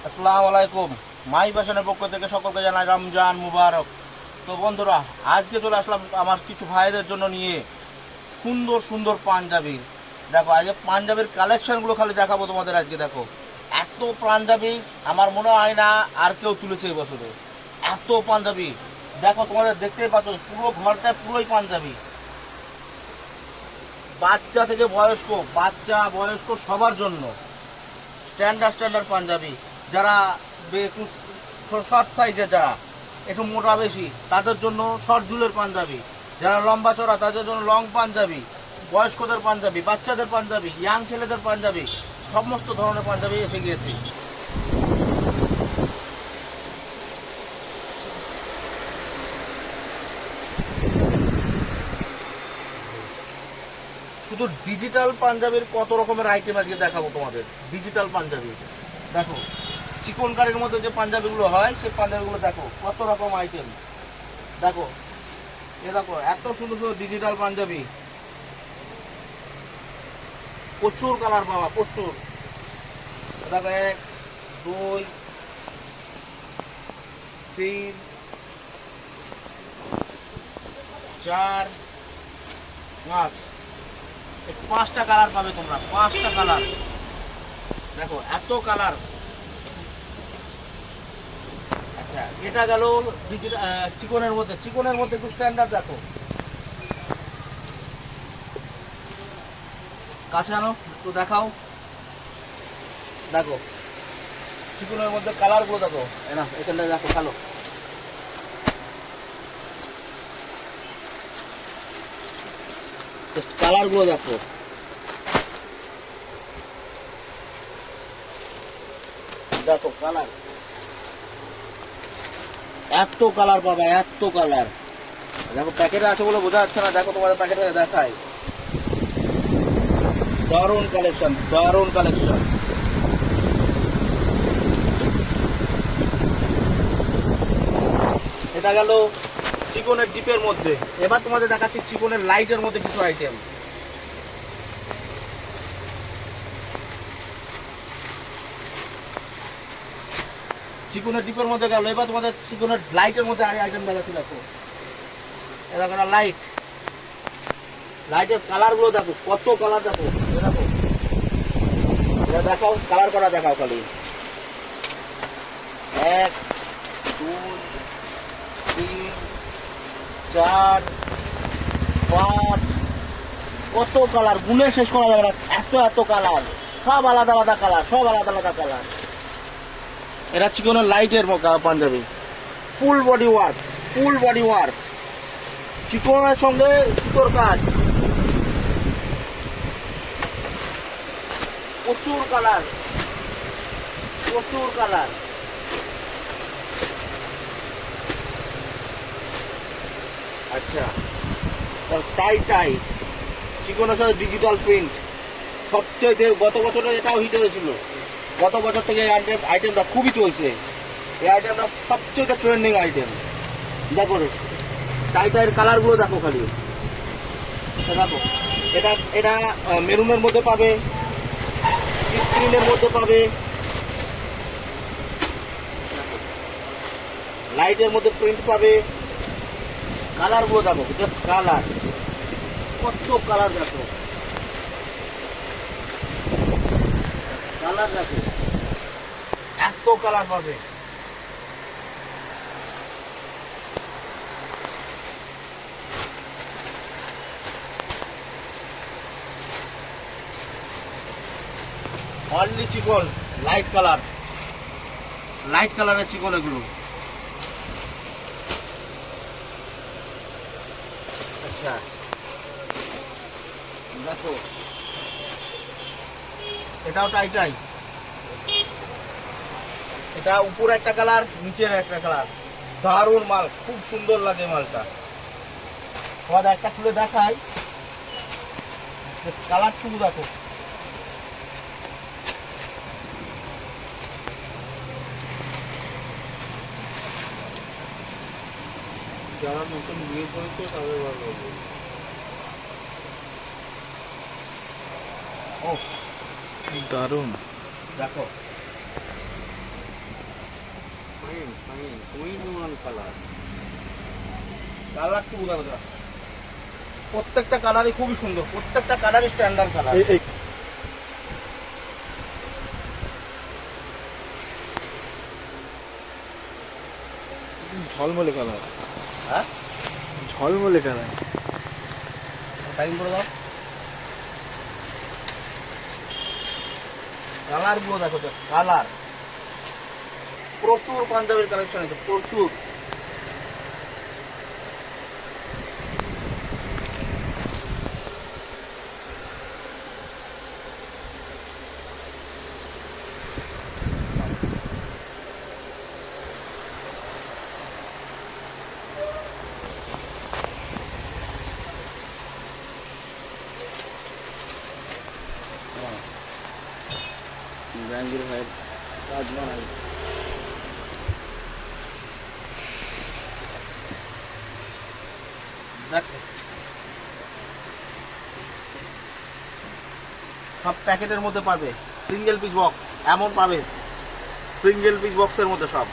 আসসালামু আলাইকুম। মাই ফ্যাশনের পক্ষ থেকে সকলকে জানাই রমজান মুবারক। তো বন্ধুরা, আজকে চলে আসলাম আমার কিছু ভাইদের জন্য নিয়ে সুন্দর সুন্দর পাঞ্জাবি। দেখো, আজকে পাঞ্জাবির কালেকশনগুলো খালি দেখাবো তোমাদের। আজকে দেখো, এত পাঞ্জাবি আমার মনে হয় না আর কেউ তুলেছে এই বছরে। এত পাঞ্জাবি দেখো, তোমাদের দেখতেই পাচ্ছ, পুরো ঘরটায় পুরোই পাঞ্জাবি। বাচ্চা থেকে বয়স্ক, বাচ্চা বয়স্ক সবার জন্য স্ট্যান্ডার্ড স্ট্যান্ডার্ড পাঞ্জাবি। যারা একটু শর্ট সাইজে, যারা একটু মোটা বেশি, তাদের জন্য শর্ট ঝুলের পাঞ্জাবি। যারা লম্বা চড়া, তাদের জন্য লং পাঞ্জাবি। বয়স্কদের পাঞ্জাবি, বাচ্চাদের পাঞ্জাবি, ইয়াং ছেলেদের পাঞ্জাবি, সমস্ত ধরনের পাঞ্জাবি এসে গিয়েছে। শুধু ডিজিটাল পাঞ্জাবির কত রকমের আইটেম আজকে দেখাবো তোমাদের। ডিজিটাল পাঞ্জাবি দেখো, চিকন কারির মধ্যে যে পাঞ্জাবিগুলো হয়, সেই পাঞ্জাবিগুলো দেখো কত রকম আইটেম। দেখো, এ দেখো এত সুন্দর সুন্দর ডিজিটাল পাঞ্জাবি, প্রচুর কালার পাওয়া, প্রচুর। দেখো, 1 2 3 4 5, 5টা কালার পাবে তোমরা, 5টা কালার। দেখো এত কালার। আচ্ছা, এটা গেল ডিজিটাল চিকনের মধ্যে। চিকনের মধ্যে একটু স্ট্যান্ডার্ড দেখো, কাছে আনো একটু দেখাও। দেখো চিকনের মধ্যে কালারগুলো দেখো, না এখানটায় দেখো ভালো। জাস্ট কালারগুলো দেখো, দেখো কালার, এত কালার পাবে, এত কালার। দেখো প্যাকেটে আছে বলে বোঝা যাচ্ছে না, দেখো তোমাদের প্যাকেটে দেখায়। দারুণ কালেকশন, দারুণ কালেকশন। এটা গেল চিকনের ডিপের মধ্যে। এবার তোমাদের দেখাচ্ছি চিকনের লাইটের মধ্যে কিছু আইটেম। চিকনের ডিপের মধ্যে গেল, এবার তোমাদের চিকনের লাইটের মধ্যে আইটেম দেখাচ্ছি। দেখো, এটা দেখো লাইট, লাইটের কালারগুলো দেখো, কত কালার দেখো। দেখো, এটা দেখাও, কালার করা দেখাও খালি। 1 2 3 4 5, কত কালার গুনে শেষ করা যাবে না, এত এত কালার। সব আলাদা আলাদা কালার, সব আলাদা আলাদা কালার। এটা চিকনের লাইটের panjabi, full body work, full body work, চিকনের সঙ্গে সুতোর কাজ, প্রচুর কালার, প্রচুর কালার। আচ্ছা, টাই টাই চিকনের সাথে ডিজিটাল প্রিন্ট, সবচেয়ে গত বছরে এটাও হিট হয়েছিল। গত বছর থেকে এই আইটেমটা খুবই চলছে। এই আইটেমটা সবচেয়ে ট্রেন্ডিং আইটেম। দেখো টাই টাইয়ের কালারগুলো দেখো খালি। দেখো, এটা এটা মেরুনের মধ্যে পাবে, স্ক্রিনের মধ্যে পাবে, লাইটের মধ্যে প্রিন্ট পাবে। কালারগুলো দেখো, জাস্ট কালার, কত কালার দেখো, কালার দেখো, এত কালার পাবে। অনলি চিকন, লাইট কালার, লাইট কালারের চিকন এগুলো। আচ্ছা দেখো, এটাও টাইটাই। এটা উপরে একটা কালার, নিচের একটা কালার। দারুণ মাল, খুব সুন্দর লাগে মালটা। তোমাদের একটা খুলে দেখাই, কালার শুধু দেখো। যারা নতুন বিয়ে করেছে তাদের ভালো হবে। ও দারুণ, দেখো কালারটা বোঝা যায়, প্রত্যেকটা কালারই খুবই সুন্দর, প্রত্যেকটা কালারই স্ট্যান্ডার্ড কালার। ঝলমলে কালার, হ্যাঁ ঝলমলে কালার। প্যাকিং করে দাও। কালার গুলো দেখো, কালার প্রচুর পাঞ্জাবির কালেকশন আছে, প্রচুর। জাহাঙ্গীর ভাইয়ের কাজ বানাই। দেখো সব প্যাকেটের মধ্যে পাবে, সিঙ্গেল পিস বক্স এমন পাবে, সিঙ্গেল পিস বক্সের মধ্যে সব।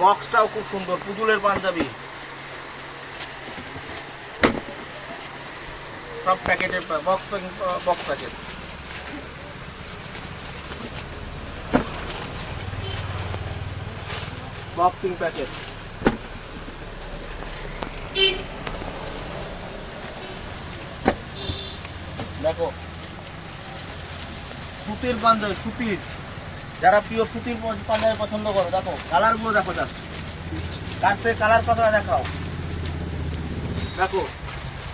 বক্সটাও খুব সুন্দর, পুতুলের পাঞ্জাবি সব প্যাকেটের box box packet. Boxing packet দেখো, সুতির পাঞ্জাবি, সুতির, যারা প্রিয় সুতির পাঞ্জাবি পছন্দ করো, দেখো কালারগুলো দেখো, যাক কার থেকে কালার কতটা দেখাও। দেখো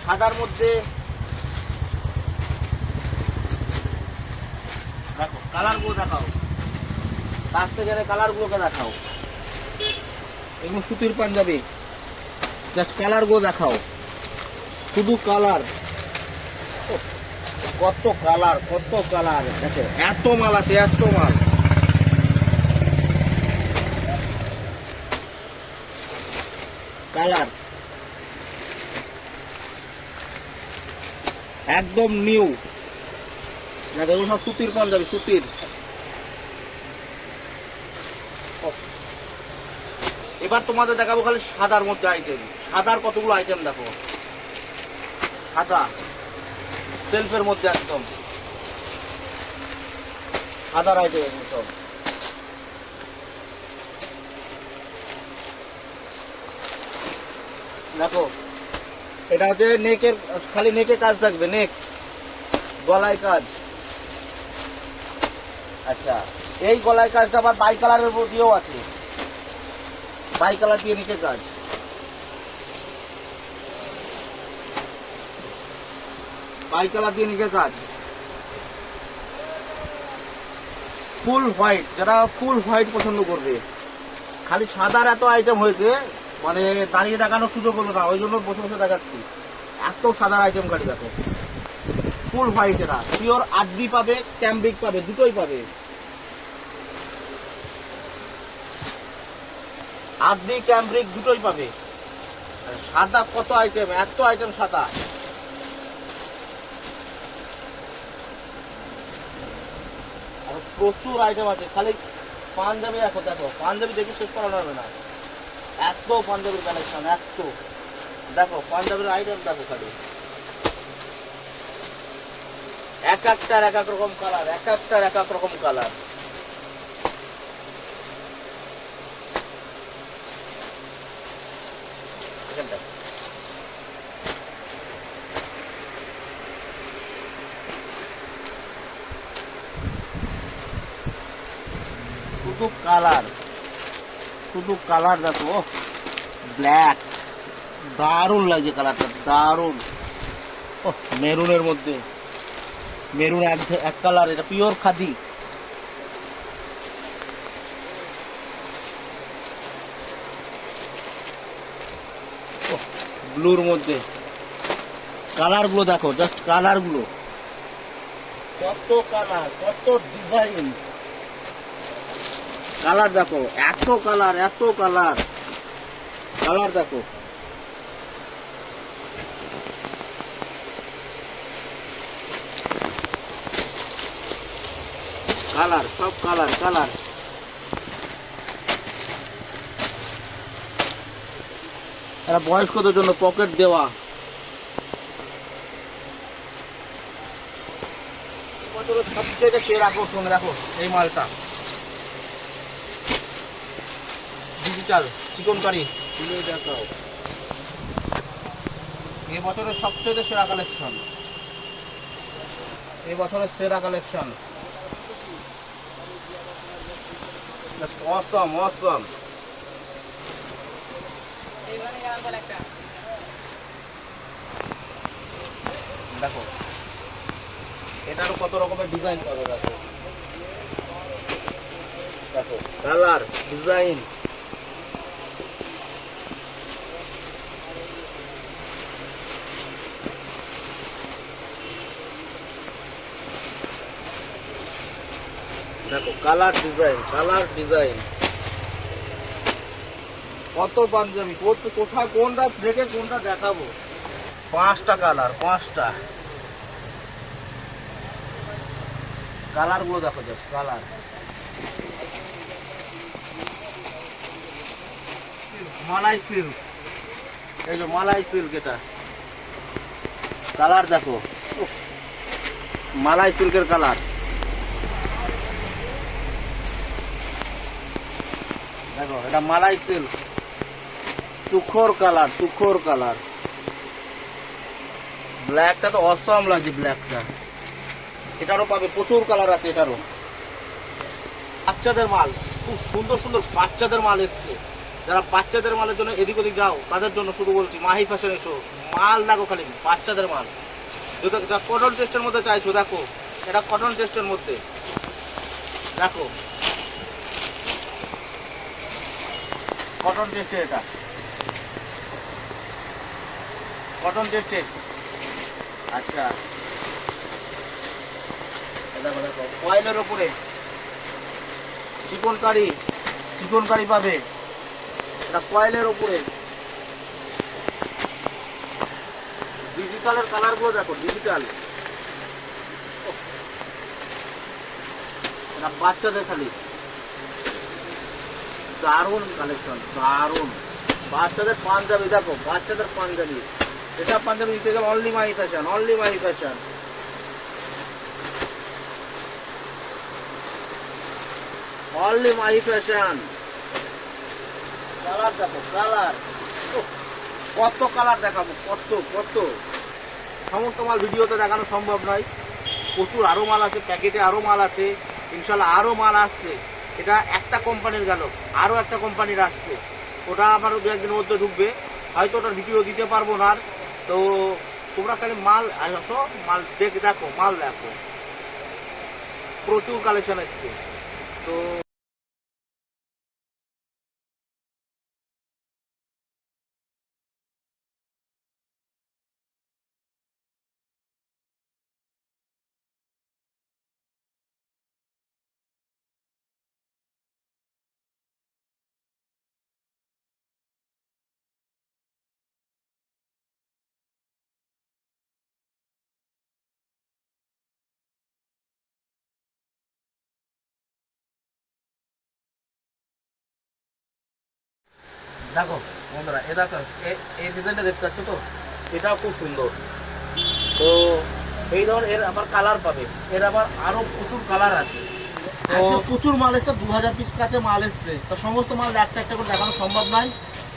সাদার মধ্যে, দেখো কালারগুলো দেখাও, কাছ থেকে কালারগুলোকে দেখাও। এগুলো সুতির পাঞ্জাবি, জাস্ট কালারগুলো দেখাও, শুধু কালার। কত কালার, কত কালার, দেখো এত মাল আছে, এত মাল। কালার একদম নিউ, দেখো এগুলো সব সুতির পাঞ্জাবি, সুতির। এবার তোমাদের দেখাবো খালি সাদার মধ্যে আইটেম। সাদার কতগুলো আইটেম দেখো, সাদা সেলফের মধ্যে একদম সাদার আইটেম এগুলো সব। দেখো এটা হচ্ছে নেকের, খালি নেকে কাজ থাকবে, নেক গলায় কাজ। আচ্ছা, এই গলায় কাজটা আবার বাই কালারের দিয়েও আছে, বাই কালার দিয়ে নিচে কাজ। বাই কালার দিয়ে নিচে কাজ, ফুল হোয়াইট, যারা ফুল হোয়াইট পছন্দ করবে। খালি সাদার এত আইটেম হয়েছে, মানে দাঁড়িয়ে দেখানোর সুযোগ হলো না, ওই জন্য বসে বসে দেখাচ্ছি। এত সাদার আইটেম গাড়ি দেখো, ফুল হোয়াইট, এরা পিওর আড্ডি পাবে, ক্যামব্রিক পাবে, দুটোই পাবে। আড্ডি ক্যামব্রিক দুটোই পাবে। সাদা কত আইটেম, এত আইটেম সাদা। আর প্রচুর আইটেম আছে, খালি পাঞ্জাবি দেখো, দেখো পাঞ্জাবি দেখে শেষ করা যাবে না, এত পাঞ্জাবির কালেকশন, এত। দেখো পাঞ্জাবির আইটেম দেখো, খালি এক একটার এক এক রকম কালার, এক একটার এক এক রকম কালার। শুধু কালার, শুধু কালার দেখো, ব্ল্যাক, দারুণ লাগছে কালারটা, দারুণ। মেরুনের মধ্যে, মেরুন এক কালার, এটা পিওর খাদি। ব্লুর মধ্যে কালার গুলো দেখো, জাস্ট কালার গুলো, কত কালার, কত ডিজাইন। কালার দেখো, এত কালার, এত কালার, কালার দেখো। কালার, সব কালার, কালার। এটা বয়স্কদের জন্য পকেট দেওয়া। এবছরের সবচেয়ে সেরা আকর্ষণ দেখো এই মালটা, ডিজিটাল চিকন কারি। দেখাও এবছরের সবচেয়ে সেরা কালেকশন, এবছরের সেরা কালেকশন। অসম অসম। দেখো এটারও কত রকমের ডিজাইন পাবে। দেখো দেখো কালার ডিজাইন। দেখো কালার ডিজাইন, কালার ডিজাইন। কত পাঞ্জাবি, কোথায় কোনটা রেখে কোনটা দেখাবো। 5টা কালার, 5টা কালার গুলো দেখো, জাস্ট কালার। মালাই সিল্ক, এই যে মালাই সিল্ক, এটা কালার দেখো, মালাই সিল্কের কালার। দেখো এটা মালাই সিল্ক, তুখোর কালার, তুখোর কালার। ব্ল্যাকটা তো অসম লাগছে, ব্ল্যাকটা। এটারও পাবে, প্রচুর কালার আছে এটারও। বাচ্চাদের মাল, খুব সুন্দর সুন্দর বাচ্চাদের মাল এসছে। যারা বাচ্চাদের মালের জন্য এদিক ওদিক যাও তাদের জন্য শুধু বলছি মাহি ফ্যাশন এসো, মাল দেখো খালি বাচ্চাদের মাল। যা কটন টেস্টের মধ্যে চাইছো, দেখো এটা কটন টেস্টের মধ্যে। দেখো কটন টেস্টে, এটা কটন টেস্টে। আচ্ছা দেখো দেখো কয়েলের ওপরে চিকন কারি, চিকন কারি পাবে। এটা কয়েলের ওপরে ডিজিটালের কালার গুলো দেখো, ডিজিটাল। এটা বাচ্চাদের খালি, দারুণ কালেকশন, দারুণ। বাচ্চাদের পাঞ্জাবি দেখো, বাচ্চাদের পাঞ্জাবি। এটা পাঞ্জাবি নিতে গেলে only my fashion, only my fashion. Only my fashion. Colour দেখো, কালার কত কালার দেখাবো, কত কত। সমস্ত মাল ভিডিওতে দেখানো সম্ভব নয়, প্রচুর আরো মাল আছে, প্যাকেটে আরো মাল আছে, ইনশাল্লাহ আরো মাল আসছে। এটা একটা কোম্পানির গেল, আরো একটা কোম্পানির আসছে, ওটা আবার 2-1 দিনের মধ্যে ঢুকবে। হয়তো ওটার ভিডিও দিতে পারবো না। তো তোমরা খালি মাল আসো, মাল দেখো, মাল দেখো, প্রচুর কালেকশন এসছে। তো দেখো বন্ধুরা, এ দেখো এই ডিজাইনটা দেখতে পাচ্ছ তো, এটাও খুব সুন্দর। তো এই ধরনের এর আবার কালার পাবে, এর আবার আরো প্রচুর কালার আছে। তো প্রচুর মাল এসছে, 2000 পিস কাছে মাল এসছে। তো সমস্ত মাল একটা একটা করে দেখানো সম্ভব নয়।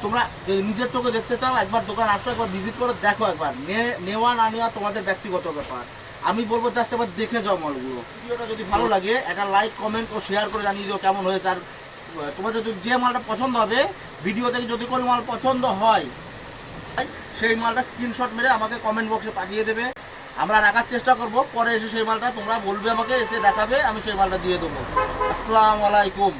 তোমরা যদি নিজের চোখে দেখতে চাও, একবার দোকান আসো, একবার ভিজিট করে দেখো। একবার নেওয়া না নেওয়া তোমাদের ব্যক্তিগত ব্যাপার। আমি বলবো জাস্ট একবার দেখে যাও মালগুলো। ভিডিওটা যদি ভালো লাগে একটা লাইক, কমেন্ট ও শেয়ার করে জানিয়ে দিও কেমন হয়েছে। আর তোমাদের যদি যে মালটা পছন্দ হবে, ভিডিও থেকে যদি কোনো মাল পছন্দ হয়, সেই মালটা স্ক্রিনশট মেরে আমাকে কমেন্ট বক্সে পাঠিয়ে দেবে। আমরা রাখার চেষ্টা করব, পরে এসে সেই মালটা তোমরা বলবে আমাকে, এসে দেখাবে, আমি সেই মালটা দিয়ে দেবো। আসসালামু আলাইকুম।